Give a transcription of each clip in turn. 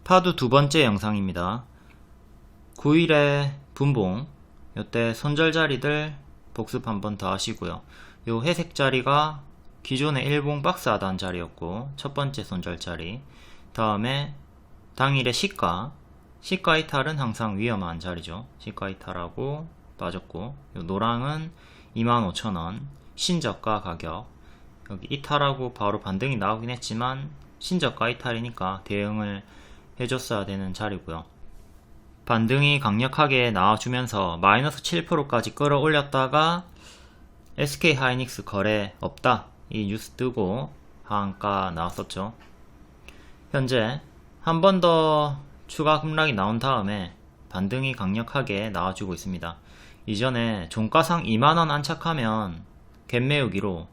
파도 두 번째 영상입니다. 9일에 분봉, 요때 손절 자리들 복습 한 번 더 하시고요. 요 회색 자리가 기존의 일봉 박스 하단 자리였고, 첫 번째 손절 자리. 다음에 당일의 시가 이탈은 항상 위험한 자리죠. 시가 이탈하고 빠졌고, 요 노랑은 25,000원 신저가 가격. 여기 이탈하고 바로 반등이 나오긴 했지만 신저가 이탈이니까 대응을 해줬어야 되는 자리고요. 반등이 강력하게 나와주면서 마이너스 7%까지 끌어올렸다가 SK 하이닉스 거래 없다 이 뉴스 뜨고 하한가 나왔었죠. 현재 한 번 더 추가 급락이 나온 다음에 반등이 강력하게 나와주고 있습니다. 이전에 종가상 2만원 안착하면 갭 메우기로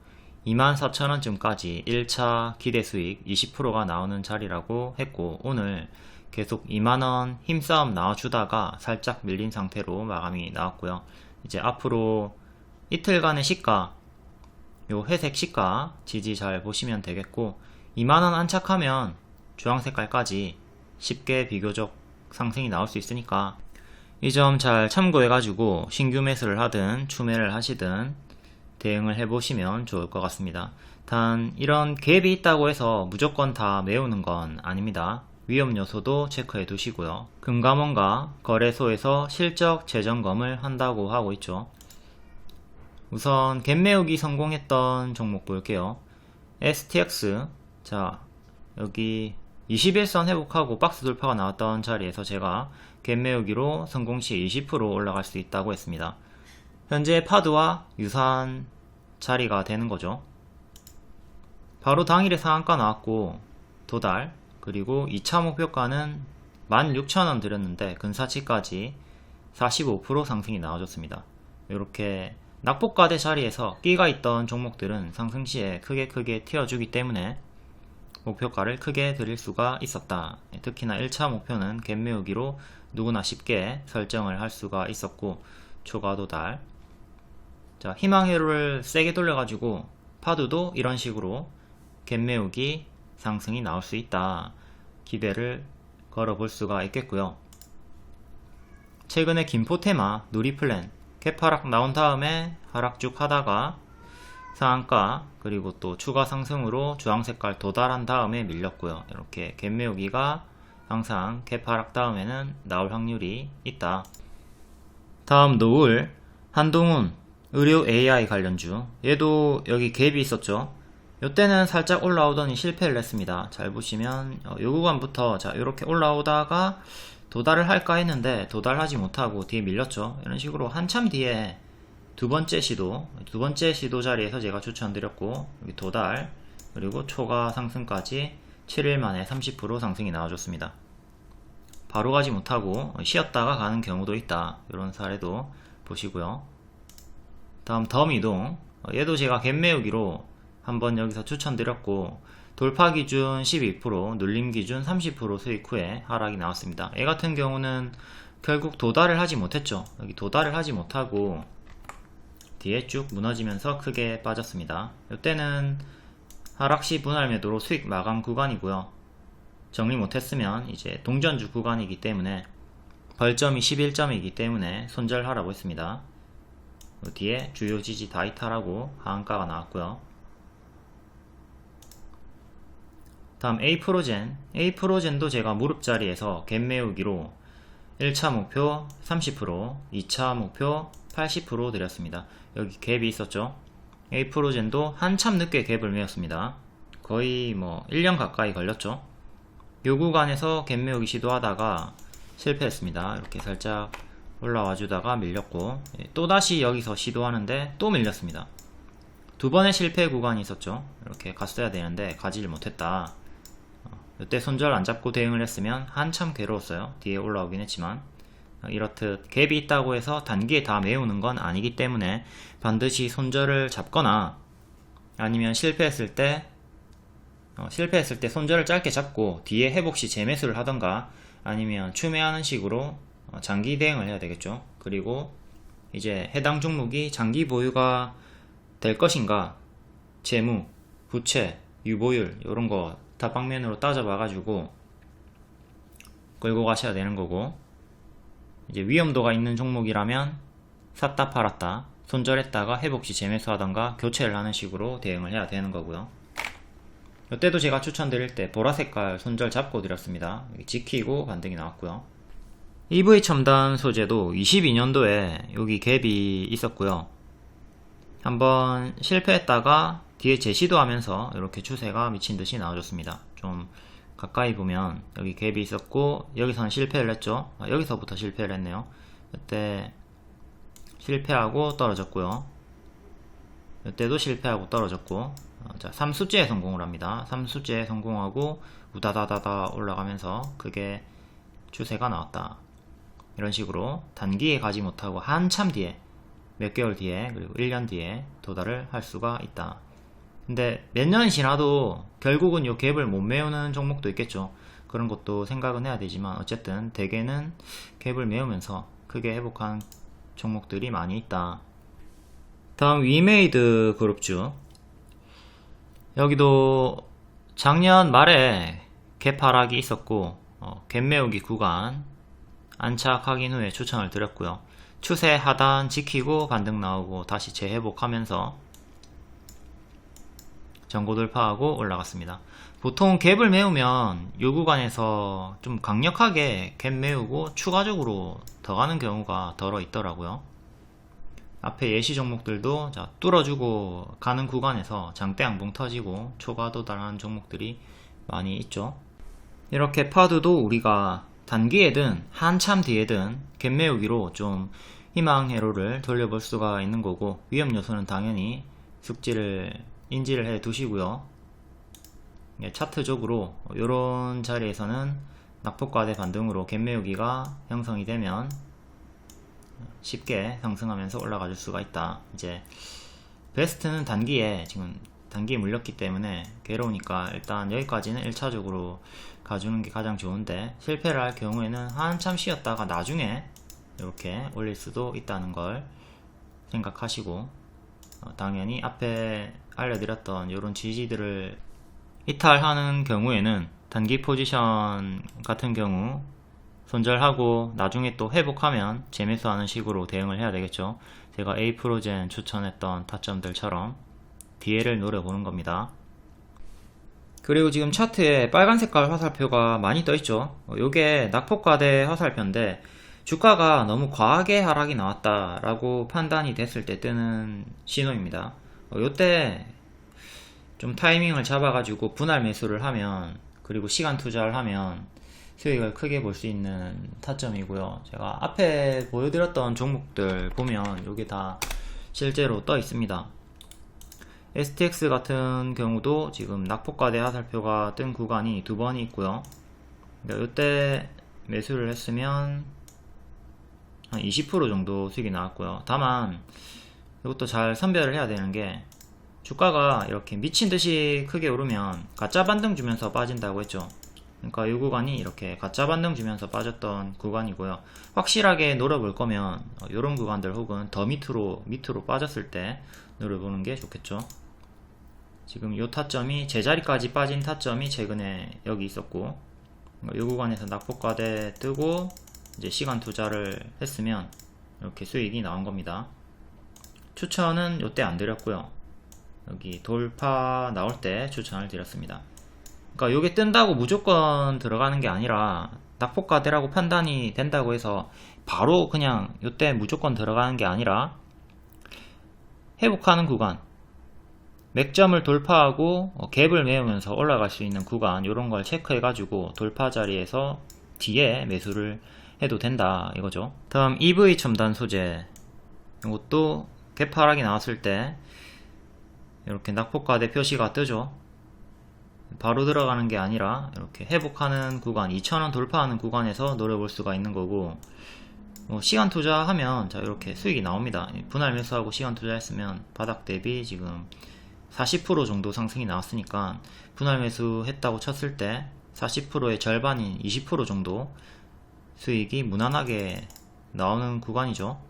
24,000원쯤까지 1차 기대 수익 20%가 나오는 자리라고 했고, 오늘 계속 2만원 힘싸움 나와주다가 살짝 밀린 상태로 마감이 나왔고요. 이제 앞으로 이틀간의 시가, 요 회색 시가 지지 잘 보시면 되겠고, 2만원 안착하면 주황 색깔까지 쉽게 비교적 상승이 나올 수 있으니까 이 점 잘 참고해가지고 신규 매수를 하든 추매를 하시든 대응을 해보시면 좋을 것 같습니다. 단 이런 갭이 있다고 해서 무조건 다 메우는 건 아닙니다. 위험 요소도 체크해 두시고요. 금감원과 거래소에서 실적 재점검을 한다고 하고 있죠. 우선 갭 메우기 성공했던 종목 볼게요. STX, 자 여기 21선 회복하고 박스 돌파가 나왔던 자리에서 제가 갭 메우기로 성공 시 20% 올라갈 수 있다고 했습니다. 현재 파드와 유사한 자리가 되는 거죠. 바로 당일에 상한가 나왔고 도달, 그리고 2차 목표가는 16,000원 드렸는데 근사치까지 45% 상승이 나와줬습니다. 이렇게 낙폭과대 자리에서 끼가 있던 종목들은 상승 시에 크게 튀어주기 때문에 목표가를 크게 드릴 수가 있었다. 특히나 1차 목표는 갭 메우기로 누구나 쉽게 설정을 할 수가 있었고, 초과 도달. 자, 희망회로를 세게 돌려가지고 파도도 이런 식으로 갭 메우기 상승이 나올 수 있다. 기대를 걸어볼 수가 있겠고요. 최근에 김포테마, 누리플랜 갭 하락 나온 다음에 하락 쭉 하다가 상한가 그리고 또 추가 상승으로 주황색깔 도달한 다음에 밀렸고요. 이렇게 갭 메우기가 항상 갭 하락 다음에는 나올 확률이 있다. 다음 노을, 한동훈 의료 AI 관련주, 얘도 여기 갭이 있었죠. 이때는 살짝 올라오더니 실패를 했습니다. 잘 보시면 요 구간부터 자 이렇게 올라오다가 도달을 할까 했는데 도달하지 못하고 뒤에 밀렸죠. 이런 식으로 한참 뒤에 두 번째 시도 자리에서 제가 추천드렸고, 여기 도달 그리고 초과 상승까지 7일 만에 30% 상승이 나와줬습니다. 바로 가지 못하고 쉬었다가 가는 경우도 있다. 이런 사례도 보시고요. 다음 덤이동, 얘도 제가 갭 메우기로 한번 여기서 추천드렸고, 돌파 기준 12%, 눌림 기준 30% 수익 후에 하락이 나왔습니다. 얘 같은 경우는 결국 도달을 하지 못했죠. 여기 도달을 하지 못하고 뒤에 쭉 무너지면서 크게 빠졌습니다. 이때는 하락시 분할 매도로 수익 마감 구간이고요. 정리 못했으면 이제 동전주 구간이기 때문에 벌점이 11점이기 때문에 손절하라고 했습니다. 뒤에 주요 지지 다 이탈하고 하한가가 나왔고요. 다음 A프로젠도 제가 무릎 자리에서 갭 메우기로 1차 목표 30%, 2차 목표 80% 드렸습니다. 여기 갭이 있었죠. A프로젠도 한참 늦게 갭을 메웠습니다. 거의 1년 가까이 걸렸죠. 요 구간에서 갭 메우기 시도하다가 실패했습니다. 이렇게 살짝 올라와 주다가 밀렸고, 또다시 여기서 시도하는데 또 밀렸습니다. 두 번의 실패 구간이 있었죠. 이렇게 갔어야 되는데 가지를 못했다. 이때 손절 안 잡고 대응을 했으면 한참 괴로웠어요. 뒤에 올라오긴 했지만. 이렇듯 갭이 있다고 해서 단기에 다 메우는 건 아니기 때문에 반드시 손절을 잡거나 아니면 실패했을 때 손절을 짧게 잡고 뒤에 회복시 재매수를 하던가 아니면 추매하는 식으로 장기 대응을 해야 되겠죠. 그리고 이제 해당 종목이 장기 보유가 될 것인가, 재무, 부채, 유보율 이런 거 다방면으로 따져봐 가지고 끌고 가셔야 되는 거고, 이제 위험도가 있는 종목이라면 샀다 팔았다 손절했다가 회복시 재매수하던가 교체를 하는 식으로 대응을 해야 되는 거고요. 이때도 제가 추천드릴 때 보라색깔 손절 잡고 드렸습니다. 지키고 반등이 나왔고요. EV 첨단 소재도 22년도에 여기 갭이 있었고요. 한번 실패했다가 뒤에 재시도하면서 이렇게 추세가 미친듯이 나와줬습니다. 좀 가까이 보면 여기 갭이 있었고 여기서는 실패를 했죠. 여기서부터 실패를 했네요. 이때 실패하고 떨어졌고요. 이때도 실패하고 떨어졌고, 자 3수째에 성공을 합니다. 3수째에 성공하고 우다다다다 올라가면서 그게 추세가 나왔다. 이런 식으로 단기에 가지 못하고 한참 뒤에, 몇 개월 뒤에, 그리고 1년 뒤에 도달을 할 수가 있다. 근데 몇 년이 지나도 결국은 이 갭을 못 메우는 종목도 있겠죠. 그런 것도 생각은 해야 되지만 어쨌든 대개는 갭을 메우면서 크게 회복한 종목들이 많이 있다. 다음 위메이드 그룹주, 여기도 작년 말에 갭 하락이 있었고 갭 메우기 구간 안착 확인 후에 추천을 드렸고요. 추세 하단 지키고 반등 나오고 다시 재회복하면서 전고 돌파하고 올라갔습니다. 보통 갭을 메우면 이 구간에서 좀 강력하게 갭 메우고 추가적으로 더 가는 경우가 덜어 있더라고요. 앞에 예시 종목들도 자 뚫어주고 가는 구간에서 장대 양봉 터지고 초과 도달하는 종목들이 많이 있죠. 이렇게 파드도 우리가 단기에든 한참 뒤에든 갭 메우기로 좀 희망 회로를 돌려볼 수가 있는 거고, 위험 요소는 당연히 숙지를 인지를 해 두시고요. 차트적으로 이런 자리에서는 낙폭과대 반등으로 갭 메우기가 형성이 되면 쉽게 상승하면서 올라가 줄 수가 있다. 이제 베스트는 단기에 지금 단기에 물렸기 때문에 괴로우니까 일단 여기까지는 1차적으로 가주는 게 가장 좋은데, 실패를 할 경우에는 한참 쉬었다가 나중에 이렇게 올릴 수도 있다는 걸 생각하시고, 당연히 앞에 알려드렸던 이런 지지들을 이탈하는 경우에는 단기 포지션 같은 경우 손절하고 나중에 또 회복하면 재매수하는 식으로 대응을 해야 되겠죠. 제가 에이프로젠 추천했던 타점들처럼 DL을 노려보는 겁니다. 그리고 지금 차트에 빨간 색깔 화살표가 많이 떠있죠. 요게 낙폭과대 화살표인데 주가가 너무 과하게 하락이 나왔다 라고 판단이 됐을 때 뜨는 신호입니다. 요때 좀 타이밍을 잡아가지고 분할 매수를 하면, 그리고 시간 투자를 하면 수익을 크게 볼 수 있는 타점이고요. 제가 앞에 보여드렸던 종목들 보면 요게 다 실제로 떠 있습니다. STX 같은 경우도 지금 낙폭과대 화살표가 뜬 구간이 두 번이 있고요. 그러니까 이때 매수를 했으면 한 20% 정도 수익이 나왔고요. 다만 이것도 잘 선별을 해야 되는 게, 주가가 이렇게 미친듯이 크게 오르면 가짜 반등 주면서 빠진다고 했죠. 그러니까 이 구간이 이렇게 가짜 반등 주면서 빠졌던 구간이고요. 확실하게 노려볼 거면 이런 구간들 혹은 더 밑으로 빠졌을 때 노려보는 게 좋겠죠. 지금 이 타점이 제자리까지 빠진 타점이 최근에 여기 있었고, 이 구간에서 낙폭과대 뜨고 이제 시간 투자를 했으면 이렇게 수익이 나온 겁니다. 추천은 이때 안 드렸고요. 여기 돌파 나올 때 추천을 드렸습니다. 그러니까 이게 뜬다고 무조건 들어가는 게 아니라, 낙폭과대라고 판단이 된다고 해서 바로 그냥 이때 무조건 들어가는 게 아니라, 회복하는 구간, 맥점을 돌파하고 갭을 메우면서 올라갈 수 있는 구간, 이런 걸 체크해 가지고 돌파 자리에서 뒤에 매수를 해도 된다 이거죠. 다음 EV 첨단 소재, 이것도 갭 하락이 나왔을 때 이렇게 낙폭과대 표시가 뜨죠. 바로 들어가는 게 아니라 이렇게 회복하는 구간, 2,000원 돌파하는 구간에서 노려볼 수가 있는 거고, 시간 투자하면 자 이렇게 수익이 나옵니다. 분할 매수하고 시간 투자했으면 바닥 대비 지금 40% 정도 상승이 나왔으니까, 분할 매수 했다고 쳤을 때 40%의 절반인 20% 정도 수익이 무난하게 나오는 구간이죠.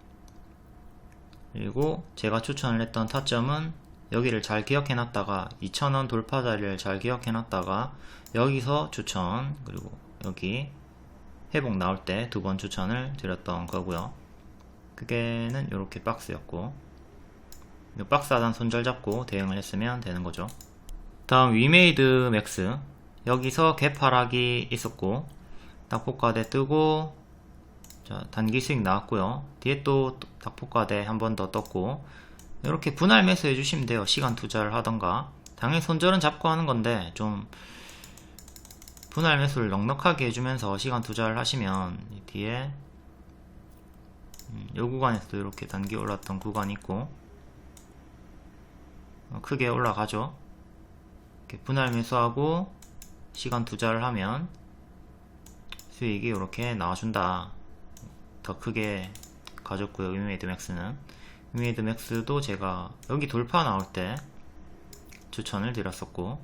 그리고 제가 추천을 했던 타점은 여기를 잘 기억해 놨다가 2,000원 돌파 자리를 잘 기억해 놨다가 여기서 추천, 그리고 여기 회복 나올 때 2번 추천을 드렸던 거고요. 그게는 이렇게 박스였고, 이 박스 하단 손절 잡고 대응을 했으면 되는 거죠. 다음 위메이드 맥스, 여기서 갭 하락이 있었고 낙폭과대 뜨고, 자, 단기 수익 나왔고요. 뒤에 또 낙폭과대 한 번 더 떴고, 이렇게 분할 매수 해주시면 돼요. 시간 투자를 하던가. 당연히 손절은 잡고 하는 건데 좀 분할 매수를 넉넉하게 해주면서 시간 투자를 하시면 뒤에 이 구간에서도 이렇게 단기 올랐던 구간이 있고 크게 올라가죠. 이렇게 분할 매수하고 시간 투자를 하면 수익이 이렇게 나와준다. 더 크게 가졌고요. 위메이드 맥스는. 위메이드 맥스도 제가 여기 돌파 나올 때 추천을 드렸었고,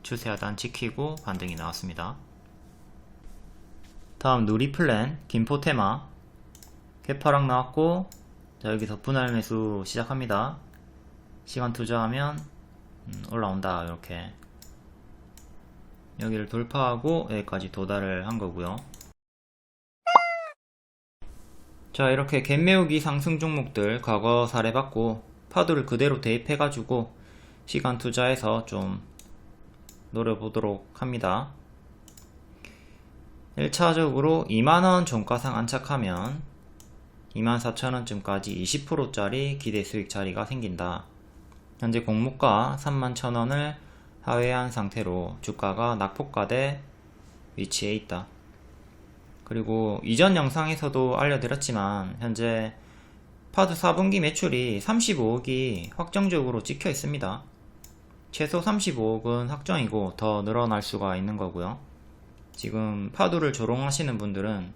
추세 하단 지키고 반등이 나왔습니다. 다음 누리플랜 김포테마 갭하락 나왔고, 자, 여기서 분할 매수 시작합니다. 시간 투자하면 올라온다. 이렇게 여기를 돌파하고 여기까지 도달을 한 거고요. 자, 이렇게 갭 메우기 상승 종목들 과거 사례 받고 파도를 그대로 대입해 가지고 시간 투자해서 좀 노려보도록 합니다. 1차적으로 2만원 종가상 안착하면 24,000원쯤까지 20%짜리 기대 수익 자리가 생긴다. 현재 공모가 31,000원을 하회한 상태로 주가가 낙폭과대 위치에 있다. 그리고 이전 영상에서도 알려드렸지만 현재 파드 4분기 매출이 35억이 확정적으로 찍혀 있습니다. 최소 35억은 확정이고 더 늘어날 수가 있는 거고요. 지금 파두를 조롱하시는 분들은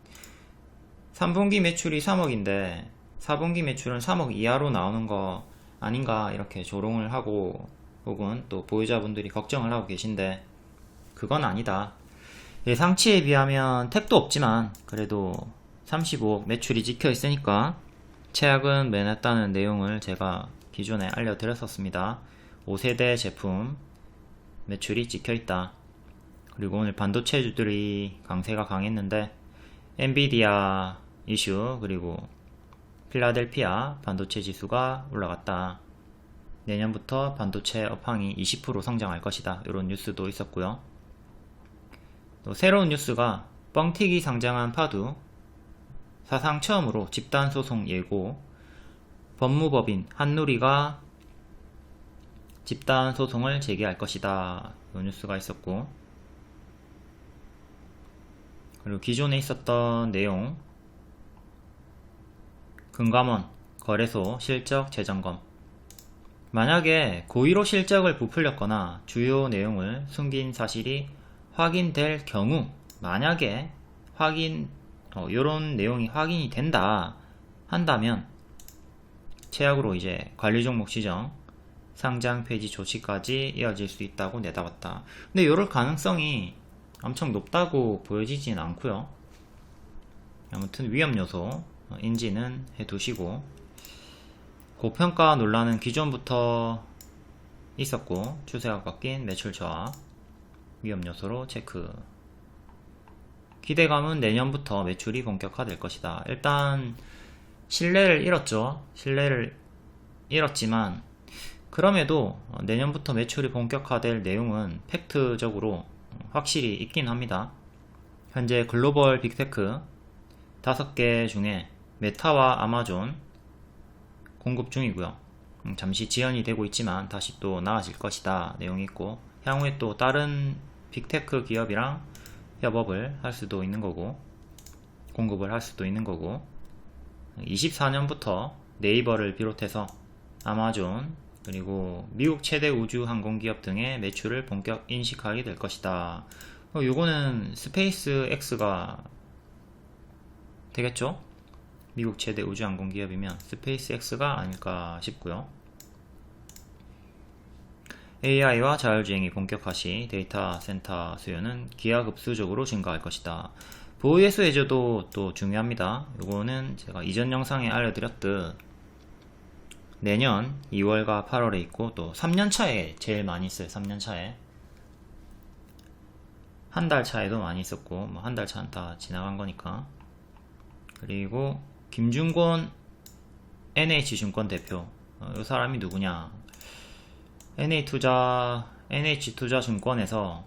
3분기 매출이 3억인데 4분기 매출은 3억 이하로 나오는 거 아닌가 이렇게 조롱을 하고, 혹은 또 보유자분들이 걱정을 하고 계신데 그건 아니다. 예상치에 비하면 택도 없지만 그래도 35억 매출이 찍혀 있으니까 최악은 면했다는 내용을 제가 기존에 알려드렸었습니다. 5세대 제품 매출이 찍혀있다. 그리고 오늘 반도체주들이 강세가 강했는데 엔비디아 이슈 그리고 필라델피아 반도체 지수가 올라갔다. 내년부터 반도체 업황이 20% 성장할 것이다. 이런 뉴스도 있었고요. 또 새로운 뉴스가 뻥튀기 상장한 파두 사상 처음으로 집단소송 예고, 법무법인 한누리가 집단소송을 제기할 것이다. 이 뉴스가 있었고, 그리고 기존에 있었던 내용, 금감원 거래소 실적 재점검, 만약에 고의로 실적을 부풀렸거나 주요 내용을 숨긴 사실이 확인될 경우, 만약에 요런 내용이 확인이 된다 한다면 최악으로 이제 관리 종목 지정, 상장 폐지 조치까지 이어질 수 있다고 내다봤다. 근데 요럴 가능성이 엄청 높다고 보여지진 않고요. 아무튼 위험 요소 인지는 해두시고, 고평가 논란은 기존부터 있었고 추세가 바뀐 매출 저하 위험 요소로 체크. 기대감은 내년부터 매출이 본격화될 것이다. 일단 신뢰를 잃었죠. 신뢰를 잃었지만 그럼에도 내년부터 매출이 본격화될 내용은 팩트적으로 확실히 있긴 합니다. 현재 글로벌 빅테크 5개 중에 메타와 아마존 공급 중이고요. 잠시 지연이 되고 있지만 다시 또 나아질 것이다 내용이 있고, 향후에 또 다른 빅테크 기업이랑 협업을 할 수도 있는 거고 공급을 할 수도 있는 거고, 24년부터 네이버를 비롯해서 아마존 그리고 미국 최대 우주 항공기업 등의 매출을 본격 인식하게 될 것이다. 요거는 스페이스 X가 되겠죠? 미국 최대 우주 항공기업이면 스페이스 X가 아닐까 싶고요. AI와 자율주행이 본격화 시 데이터 센터 수요는 기하급수적으로 증가할 것이다. 보유예수 해저도 또 중요합니다. 요거는 제가 이전 영상에 알려드렸듯 내년 2월과 8월에 있고 또 3년차에 제일 많이 있어요. 3년차에 한 달 차에도 많이 있었고, 뭐 한 달 차는 다 지나간 거니까. 그리고 김준권 NH증권 대표. 이 사람이 누구냐? NH투자증권에서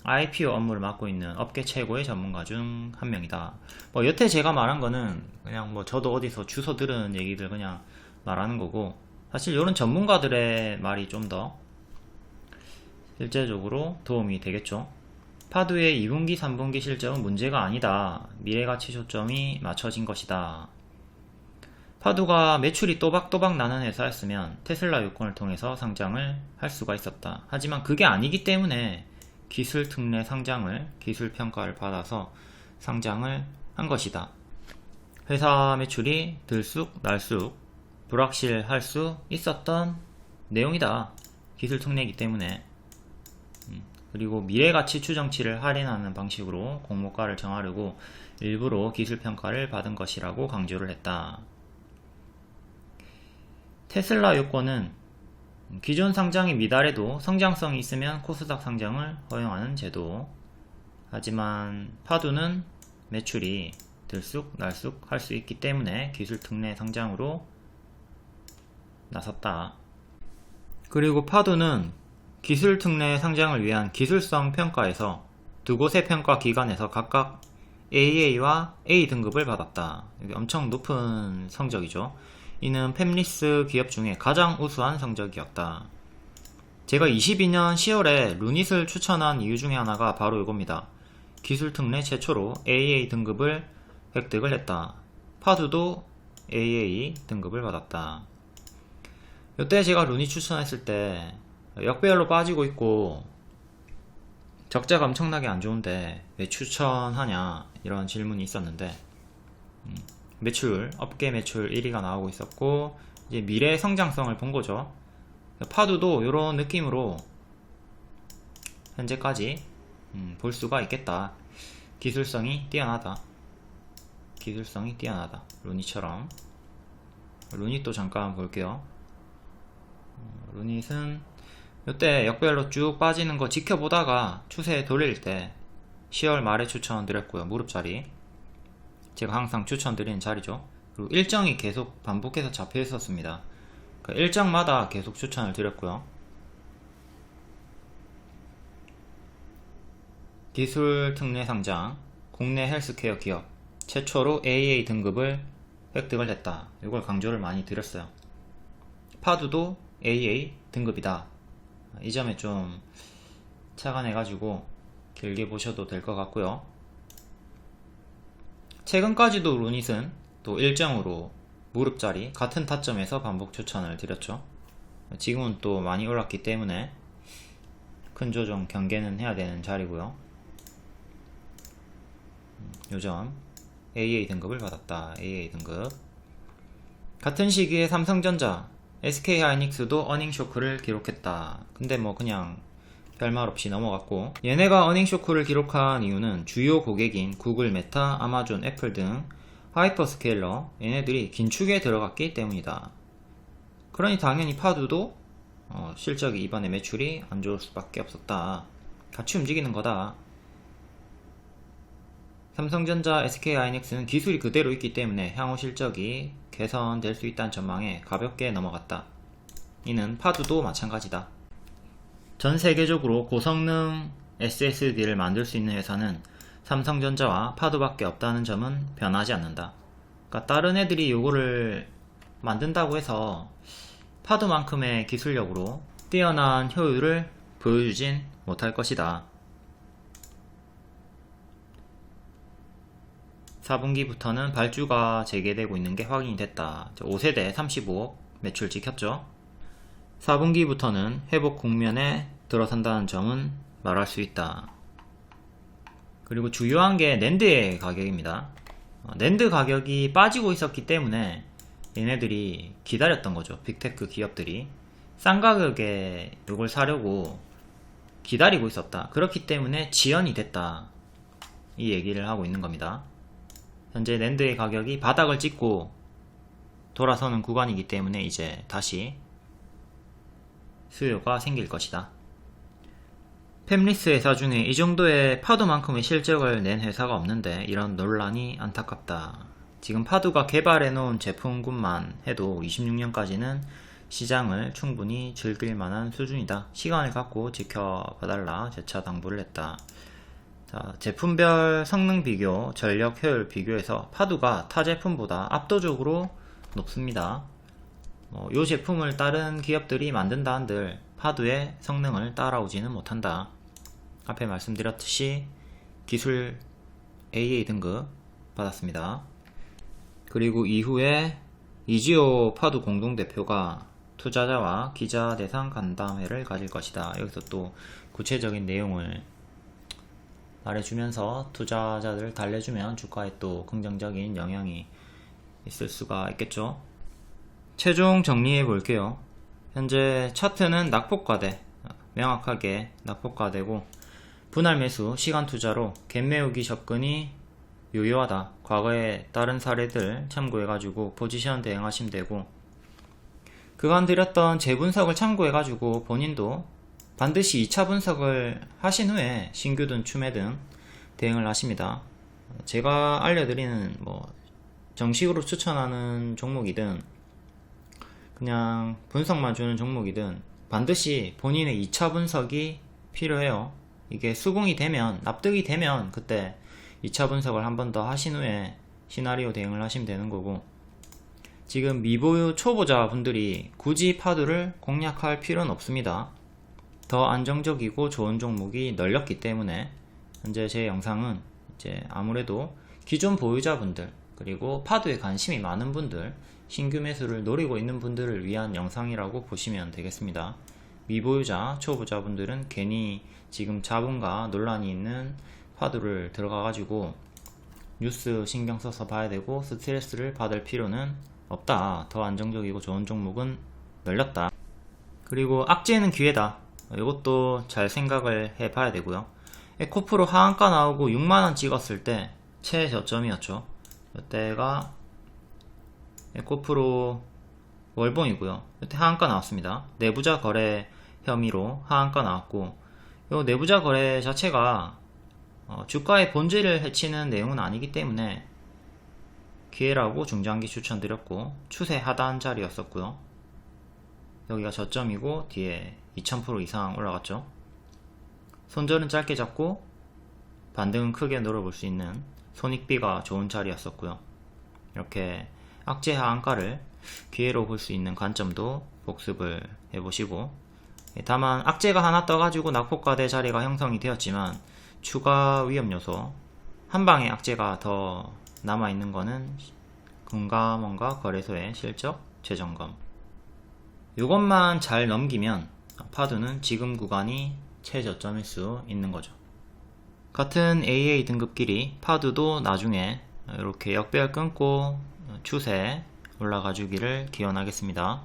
IPO 업무를 맡고 있는 업계 최고의 전문가 중 한 명이다. 뭐 여태 제가 말한 거는 그냥 뭐 저도 어디서 주워 들은 얘기들 그냥 말하는 거고, 사실 이런 전문가들의 말이 좀 더 실제적으로 도움이 되겠죠. 파두의 2분기, 3분기 실적은 문제가 아니다. 미래가치 초점이 맞춰진 것이다. 파두가 매출이 또박또박 나는 회사였으면 테슬라 요건을 통해서 상장을 할 수가 있었다. 하지만 그게 아니기 때문에 기술 특례 상장을, 기술 평가를 받아서 상장을 한 것이다. 회사 매출이 들쑥 날쑥 불확실할 수 있었던 내용이다. 기술 특례이기 때문에. 그리고 미래가치 추정치를 할인하는 방식으로 공모가를 정하려고 일부러 기술평가를 받은 것이라고 강조를 했다. 테슬라 요건은 기존 상장이 미달해도 성장성이 있으면 코스닥 상장을 허용하는 제도. 하지만 파두는 매출이 들쑥 날쑥 할 수 있기 때문에 기술 특례 상장으로 나섰다. 그리고 파두는 기술 특례 상장을 위한 기술성 평가에서 두 곳의 평가 기관에서 각각 AA와 A 등급을 받았다. 이게 엄청 높은 성적이죠. 이는 팹리스 기업 중에 가장 우수한 성적이었다. 제가 22년 10월에 루닛을 추천한 이유 중에 하나가 바로 이겁니다. 기술 특례 최초로 AA 등급을 획득을 했다. 파두도 AA 등급을 받았다. 이때 제가 루닛 추천했을 때 역배열로 빠지고 있고 적자가 엄청나게 안 좋은데 왜 추천하냐 이런 질문이 있었는데, 매출, 업계 매출 1위가 나오고 있었고 이제 미래 성장성을 본 거죠. 파두도 이런 느낌으로 현재까지 볼 수가 있겠다. 기술성이 뛰어나다. 기술성이 뛰어나다. 루닛처럼. 루닛도 잠깐 볼게요. 루닛은 이때 역별로 쭉 빠지는 거 지켜보다가 추세 돌릴 때 10월 말에 추천드렸고요. 무릎자리 제가 항상 추천드리는 자리죠. 그리고 일정이 계속 반복해서 잡혀 있었습니다. 그 일정마다 계속 추천을 드렸고요. 기술 특례 상장, 국내 헬스케어 기업 최초로 AA 등급을 획득을 했다. 이걸 강조를 많이 드렸어요. 파두도 AA 등급이다. 이 점에 좀 착안해가지고 길게 보셔도 될 것 같고요. 최근까지도 루닛은 또 일정으로 무릎자리 같은 타점에서 반복 추천을 드렸죠. 지금은 또 많이 올랐기 때문에 큰 조정 경계는 해야 되는 자리고요. 요점 AA 등급을 받았다. AA 등급. 같은 시기에 삼성전자, SK하이닉스도 어닝 쇼크를 기록했다. 근데 뭐 그냥 별말 없이 넘어갔고, 얘네가 어닝 쇼크를 기록한 이유는 주요 고객인 구글, 메타, 아마존, 애플 등 하이퍼스케일러 얘네들이 긴축에 들어갔기 때문이다. 그러니 당연히 파두도 실적이 이번에 매출이 안 좋을 수밖에 없었다. 같이 움직이는 거다. 삼성전자, SK하이닉스는 기술이 그대로 있기 때문에 향후 실적이 개선될 수 있다는 전망에 가볍게 넘어갔다. 이는 파두도 마찬가지다. 전 세계적으로 고성능 SSD를 만들 수 있는 회사는 삼성전자와 파두밖에 없다는 점은 변하지 않는다. 그러니까 다른 애들이 요거를 만든다고 해서 파두만큼의 기술력으로 뛰어난 효율을 보여주진 못할 것이다. 4분기부터는 발주가 재개되고 있는 게 확인이 됐다. 5세대 35억 매출 지켰죠. 4분기부터는 회복 국면에 들어선다는 점은 말할 수 있다. 그리고 주요한 게 낸드의 가격입니다. 낸드 가격이 빠지고 있었기 때문에 얘네들이 기다렸던 거죠. 빅테크 기업들이 싼 가격에 이걸 사려고 기다리고 있었다. 그렇기 때문에 지연이 됐다. 이 얘기를 하고 있는 겁니다. 현재 낸드의 가격이 바닥을 찍고 돌아서는 구간이기 때문에 이제 다시 수요가 생길 것이다. 팹리스 회사 중에 이 정도의 파도만큼의 실적을 낸 회사가 없는데 이런 논란이 안타깝다. 지금 파두가 개발해놓은 제품군만 해도 26년까지는 시장을 충분히 즐길 만한 수준이다. 시간을 갖고 지켜봐달라 재차 당부를 했다. 자, 제품별 성능 비교, 전력 효율 비교에서 파두가 타 제품보다 압도적으로 높습니다. 이 제품을 다른 기업들이 만든다 한들 파두의 성능을 따라오지는 못한다. 앞에 말씀드렸듯이 기술 AA 등급 받았습니다. 그리고 이후에 이지오 파두 공동대표가 투자자와 기자 대상 간담회를 가질 것이다. 여기서 또 구체적인 내용을 말해주면서 투자자들을 달래주면 주가에 또 긍정적인 영향이 있을 수가 있겠죠. 최종 정리해 볼게요. 현재 차트는 낙폭과대, 명확하게 낙폭과대고 분할 매수, 시간 투자로 갭매우기 접근이 유효하다. 과거의 다른 사례들 참고해가지고 포지션 대응하시면 되고, 그간 드렸던 재분석을 참고해가지고 본인도 반드시 2차 분석을 하신 후에 신규든 추매든 대응을 하십니다. 제가 알려드리는 정식으로 추천하는 종목이든 그냥 분석만 주는 종목이든 반드시 본인의 2차 분석이 필요해요. 이게 수긍이 되면, 납득이 되면 그때 2차 분석을 한 번 더 하신 후에 시나리오 대응을 하시면 되는 거고, 지금 미보유 초보자 분들이 굳이 파두를 공략할 필요는 없습니다. 더 안정적이고 좋은 종목이 널렸기 때문에 현재 제 영상은 이제 아무래도 기존 보유자분들, 그리고 파두에 관심이 많은 분들, 신규 매수를 노리고 있는 분들을 위한 영상이라고 보시면 되겠습니다. 미보유자, 초보자분들은 괜히 지금 자본과 논란이 있는 파두를 들어가가지고 뉴스 신경 써서 봐야 되고 스트레스를 받을 필요는 없다. 더 안정적이고 좋은 종목은 널렸다. 그리고 악재는 기회다. 이것도 잘 생각을 해봐야 되고요. 에코프로 하한가 나오고 6만원 찍었을 때 최저점이었죠. 이때가 에코프로 월봉이고요. 이때 하한가 나왔습니다. 내부자 거래 혐의로 하한가 나왔고, 이 내부자 거래 자체가 주가의 본질을 해치는 내용은 아니기 때문에 기회라고 중장기 추천드렸고, 추세 하단 자리였었고요. 여기가 저점이고 뒤에 2000% 이상 올라갔죠. 손절은 짧게 잡고 반등은 크게 노려볼 수 있는 손익비가 좋은 자리였었고요. 이렇게 악재 하한가를 기회로 볼 수 있는 관점도 복습을 해보시고, 다만 악재가 하나 떠가지고 낙폭과대 자리가 형성이 되었지만 추가 위험 요소, 한방에 악재가 더 남아있는 거는 금감원과 거래소의 실적 재점검, 이것만 잘 넘기면 파두는 지금 구간이 최저점일 수 있는 거죠. 같은 AA 등급끼리 파두도 나중에 이렇게 역배열 끊고 추세 올라가 주기를 기원하겠습니다.